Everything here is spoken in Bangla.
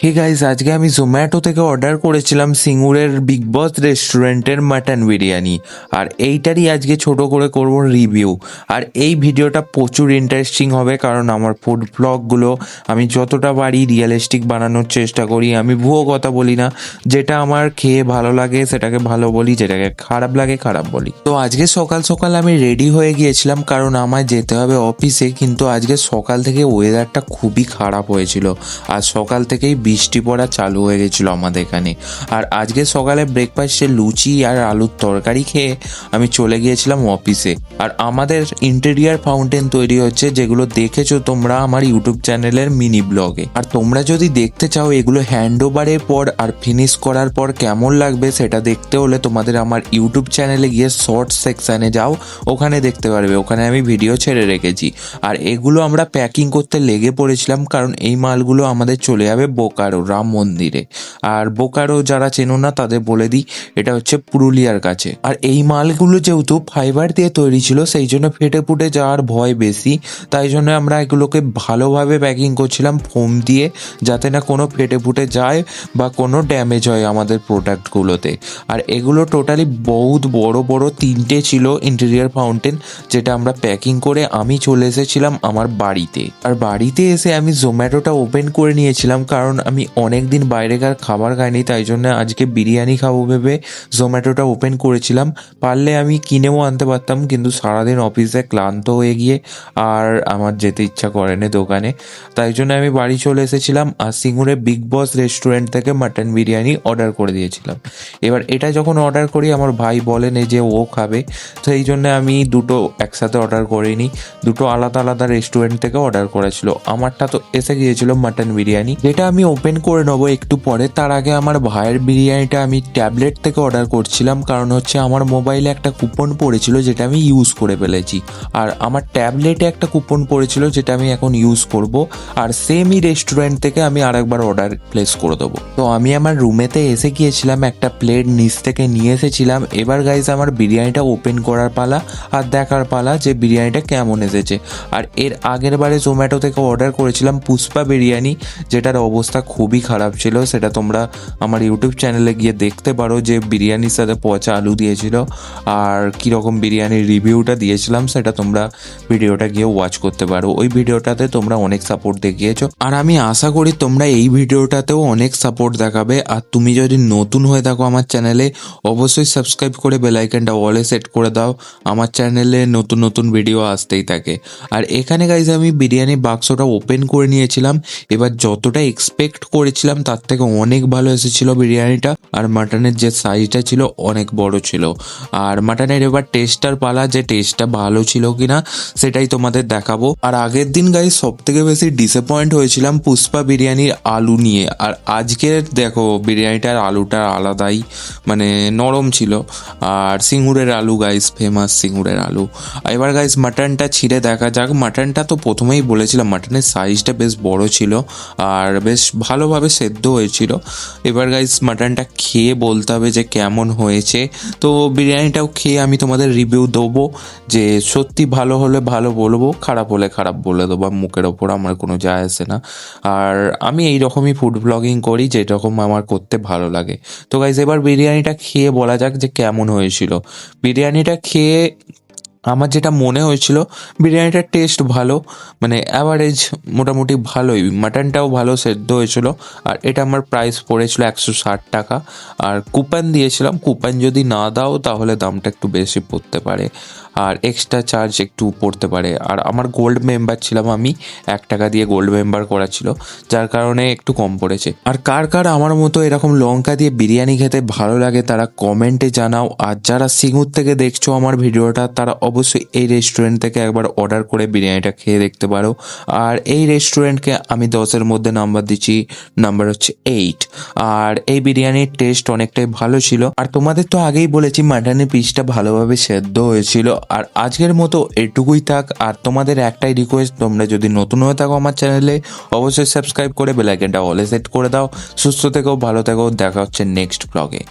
হে গাইস, আজকে আমি জোম্যাটো থেকে অর্ডার করেছিলাম সিঙ্গুরের বিগ বস রেস্টুরেন্টের মাটন বিরিয়ানি। আর এইটারই আজকে ছোট করে করব রিভিউ। আর এই ভিডিওটা প্রচুর ইন্টারেস্টিং হবে, কারণ আমার ফুড ব্লগগুলো আমি যতটা পারি রিয়েলিস্টিক বানানোর চেষ্টা করি। আমি ভুয়ো কথা বলি না, যেটা আমার খেয়ে ভালো লাগে সেটাকে ভালো বলি, যেটাকে খারাপ লাগে খারাপ বলি। তো আজকে সকাল সকাল আমি রেডি হয়ে গিয়েছিলাম, কারণ আমার যেতে হবে অফিসে। কিন্তু আজকে সকাল থেকে ওয়েদারটা খুবই খারাপ হয়েছিল, আর সকাল থেকেই বৃষ্টি পড়া চালু হয়ে গেছিলো আমাদের এখানে। আর আজকে সকালে ব্রেকফাস্টে লুচি আর আলুর তরকারি খেয়ে আমি চলে গিয়েছিলাম অফিসে। আর আমাদের ইন্টেরিয়ার ফাউন্টেন তৈরি হচ্ছে, যেগুলো দেখেছো তোমরা আমার ইউটিউব চ্যানেলের মিনি ব্লগে। আর তোমরা যদি দেখতে চাও এগুলো হ্যান্ড ওভারের পর আর ফিনিশ করার পর কেমন লাগবে সেটা দেখতে হলে তোমাদের আমার ইউটিউব চ্যানেলে গিয়ে শর্টস সেকশানে যাও, ওখানে দেখতে পারবে। ওখানে আমি ভিডিও ছেড়ে রেখেছি। আর এগুলো আমরা প্যাকিং করতে লেগে পড়েছিলাম, কারণ এই মালগুলো আমাদের চলে যাবে বোকারো রাম মন্দিরে। আর বোকারো যারা চেনো না তাদের বলে দিই, এটা হচ্ছে পুরুলিয়ার কাছে। আর এই মালগুলো যেহেতু ফাইবার দিয়ে তৈরি ছিল, সেই জন্য ফেটে ফুটে যাওয়ার ভয় বেশি। তাই জন্য আমরা এগুলোকে ভালোভাবে প্যাকিং করছিলাম ফোম দিয়ে, যাতে না কোনো ফেটে ফুটে যায় বা কোনো ড্যামেজ হয় আমাদের প্রোডাক্টগুলোতে। আর এগুলো টোটালি বহুত বড় বড় তিনটে ছিল ইন্টেরিয়ার ফাউন্টেন, যেটা আমরা প্যাকিং করে আমি চলে এসেছিলাম আমার বাড়িতে। আর বাড়িতে এসে আমি জোম্যাটোটা ওপেন করে নিয়েছিলাম, কারণ আমি অনেক দিন বাইরেকার খাবার খাইনি। তাই জন্য আজকে বিরিয়ানি খাবো ভেবে জোম্যাটোটা ওপেন করেছিলাম। পারলে আমি কিনেও আনতে পারতাম, কিন্তু সারাদিন অফিসে ক্লান্ত হয়ে গিয়ে আর আমার যেতে ইচ্ছা করেনি দোকানে। তাই জন্য আমি বাড়ি চলে এসেছিলাম, আর সিঙ্গুরে বিগ বস রেস্টুরেন্ট থেকে মাটন বিরিয়ানি অর্ডার করে দিয়েছিলাম। এবার এটা যখন অর্ডার করি, আমার ভাই বলেন যে ও খাবে, তো এই জন্য আমি দুটো একসাথে অর্ডার করিনি, দুটো আলাদা আলাদা রেস্টুরেন্ট থেকে অর্ডার করেছিল। আমারটা তো এসে গিয়েছিল মাটন বিরিয়ানি, যেটা আমি ওপেন করে নেবো একটু পরে। তার আগে আমার ভাইয়ের বিরিয়ানিটা আমি ট্যাবলেট থেকে অর্ডার করছিলাম, কারণ হচ্ছে আমার মোবাইলে একটা কুপন পড়েছিল যেটা আমি ইউজ করে ফেলেছি। আর আমার ট্যাবলেটে একটা কুপন পড়েছিল যেটা আমি এখন ইউজ করব। আর সেমই রেস্টুরেন্ট থেকে আমি আরেকবার অর্ডার প্লেস করে দেবো। তো আমি আমার রুমেতে এসে গিয়েছিলাম, একটা প্লেট নিচ থেকে নিয়ে এসেছিলাম। এবার গাইজ আমার বিরিয়ানিটা ওপেন করার পালা আর দেখার পালা যে বিরিয়ানিটা কেমন এসেছে। আর এর আগের বারে জোম্যাটো থেকে অর্ডার করেছিলাম পুষ্পা বিরিয়ানি, যেটার অবস্থা খুবই খারাপ ছিল। সেটা তোমরা আমার ইউটিউব চ্যানেলে গিয়ে দেখতে পারো, যে বিরিয়ানির সাথে পচা আলু দিয়েছিল আর কীরকম বিরিয়ানির রিভিউটা দিয়েছিলাম, সেটা তোমরা ভিডিওটা গিয়ে ওয়াচ করতে পারো। ওই ভিডিওটাতে তোমরা অনেক সাপোর্ট দেখিয়েছো, আর আমি আশা করি তোমরা এই ভিডিওটাতেও অনেক সাপোর্ট দেখাবে। আর তুমি যদি নতুন হয়ে থাকো আমার চ্যানেলে, অবশ্যই সাবস্ক্রাইব করে বেল আইকনটা অলে সেট করে দাও। আমার চ্যানেলে নতুন নতুন ভিডিও আসতেই থাকে। আর এখানে গাইজ আমি বিরিয়ানি বাক্সটা ওপেন করে নিয়েছিলাম। এবার যতটা এক্সপেক্ট করেছিলাম তার থেকে অনেক ভালো এসেছিল বিরিয়ানিটা। আর মাটনের যে সাইজটা ছিল অনেক বড় ছিল। আর মাটনের এবার টেস্টটার পালা, যে টেস্টটা ভালো ছিল কিনা সেটাই তোমাদের দেখাবো। আর আগের দিন গাইজ সব থেকে বেশি ডিসঅ্যাপয়েন্ট হয়েছিলাম পুষ্পা বিরিয়ানির আলু নিয়ে। আর আজকের দেখো বিরিয়ানিটার আলুটা আলাদাই, মানে নরম ছিল। আর সিঙ্গুরের আলু গাইজ ফেমাস সিঙ্গুরের আলু। এবার গাইজ মাটনটা ছিঁড়ে দেখা যাক। মাটনটা তো প্রথমেই বলেছিলাম মাটনের সাইজটা বেশ বড় ছিল আর বেশ ভালোভাবে সেদ্ধ হয়েছিল। এবার গাইজ মাটনটা খেয়ে বলতে হবে যে কেমন হয়েছে। তো বিরিয়ানিটাও খেয়ে আমি তোমাদের রিভিউ দেবো, যে সত্যি ভালো হলে ভালো বলবো, খারাপ হলে খারাপ বলে দেবো। মুখের ওপর আমার কোনো যায় আসে না। আর আমি এই রকমই ফুড ব্লগিং করি, যেরকম আমার করতে ভালো লাগে। তো গাইজ এবার বিরিয়ানিটা খেয়ে বলা যাক যে কেমন হয়েছিল। বিরিয়ানিটা খেয়ে আমার যেটা মনে হয়েছিল, বিরিয়ানিটার টেস্ট ভালো, মানে অ্যাভারেজ, মোটামুটি ভালোই। মাটনটাও ভালো সেদ্ধ হয়েছিল। আর এটা আমার প্রাইস পড়েছিল 160 টাকা। আর কুপন দিয়েছিলাম, কুপন যদি না দাও তাহলে দামটা একটু বেশি পড়তে পারে, আর এক্সট্রা চার্জ একটু পড়তে পারে। আর আমার গোল্ড মেম্বার ছিলাম, আমি 1 টাকা দিয়ে গোল্ড মেম্বার করা ছিল, যার কারণে একটু কম পড়েছে। আর কার কার আমার মতো এরকম লঙ্কা দিয়ে বিরিয়ানি খেতে ভালো লাগে তারা কমেন্টে জানাও। আর যারা সিঙ্গুর থেকে দেখছো আমার ভিডিওটা, তারা অবশ্যই এই রেস্টুরেন্ট থেকে একবার অর্ডার করে বিরিয়ানিটা খেয়ে দেখতে পারো। আর এই রেস্টুরেন্টকে আমি 10-এর মধ্যে নাম্বার দিচ্ছি, নাম্বার হচ্ছে 8। আর এই বিরিয়ানির টেস্ট অনেকটাই ভালো ছিল। আর তোমাদের তো আগেই বলেছি মাটনের পিসটা ভালোভাবে সেদ্ধ হয়েছিল। আর আজকের মতো এটুকুই থাক। আর তোমাদের একটাই রিকোয়েস্ট, তোমরা যদি নতুন হয়ে থাকো আমার চ্যানেলে, অবশ্যই সাবস্ক্রাইব করে বেল আইকনটা অলে সেট করে দাও। সুস্থ থেকো, ভালো থেকো, দেখা হচ্ছে নেক্সট ব্লগে।